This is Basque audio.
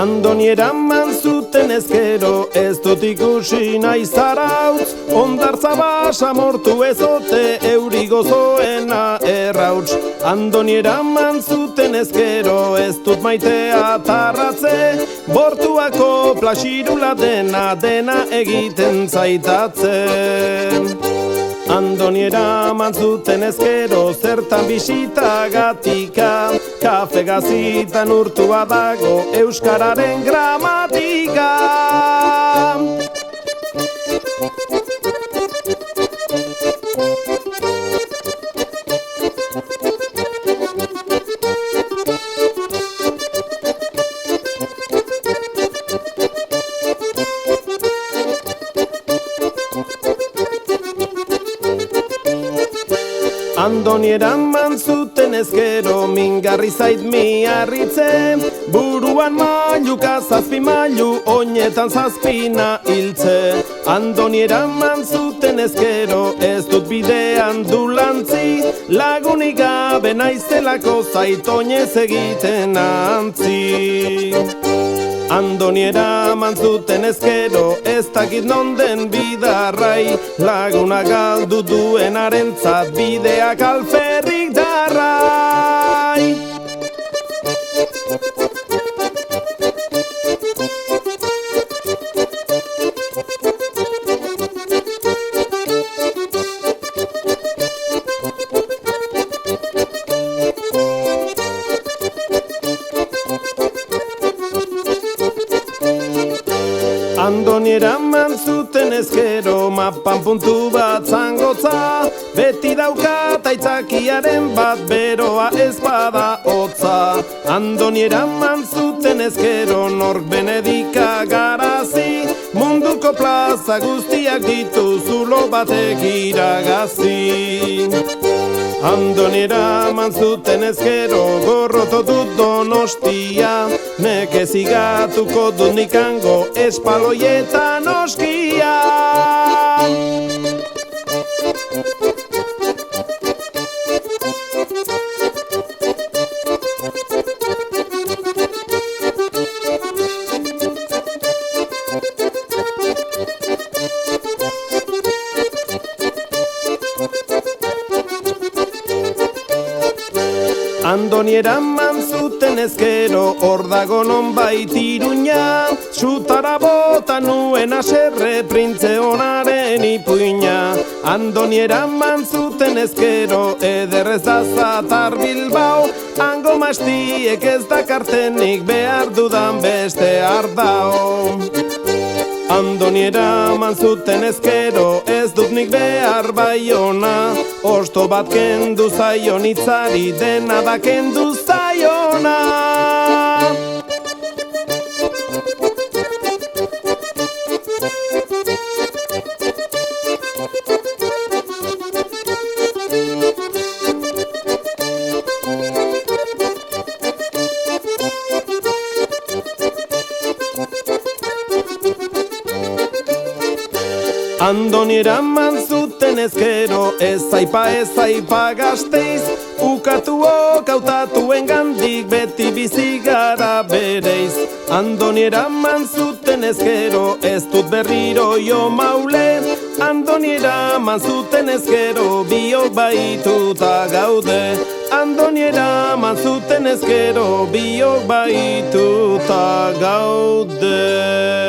Andoni eraman zuten ezkero, ez dut ikusi nahi zarautz, ondartza basa mortu ezote, euri gozoena errauts. Andoni eraman zuten ezkero, ez dut maitea tarratze, bortuako plasirula dena egiten zaitatzen. Andoni eraman zuten ezkero, zertan bisita gatika, kafe gazitan urtua dago euskararen gramatika. Andoni eraman zuten ezkero, mingarri zait miarritze, buruan mailuka zazpi mailu, oinetan zazpina hiltze. Andoni eraman zuten ezkero, ez dut bidean dulantzi, lagunik gabe naizelako zait oinez egiten antzi. Andoni eraman zuten ezkero, ez dakit nonden bidarrai, laguna galdu duenarentzat bideak alferrik darrai. Andoni eraman zuten ezkero, mapan puntu bat zangotza, beti daukat aitzakiaren bat, beroa ez bada hotza. Andoni eraman zuten ezkero, nork benedika garazi, munduko plaza guztiak ditu zulo batek iragazi. Andoni eraman zuten ezkero, gorroto dut Donostia, nekezigatuko dut nikango espaloietan oskia. Andoni eraman zuten ezkero, hor dago nonbait Iruña, sutara bota nuen aserre printze honaren ipuina. Andoni eraman zuten ezkero, ederrez da zatar Bilbao, hango mastiek ez dakartenik behar dudan beste ardao. Andoni eraman zuten ezkero, ez dut nik behar Baiona, osto bat kendu zaion hitzari, dena da kendu zaiona. Andoni eraman zuten ezkero, ez aipa Gasteiz, ukatuok hautatuen gandik beti bizi gara bereiz. Andoni eraman zuten ezkero, ez dut berriro jo maule, Andoni eraman zuten ezkero, biok baituta gaude. Andoni eraman zuten ezkero, biok baituta gaude.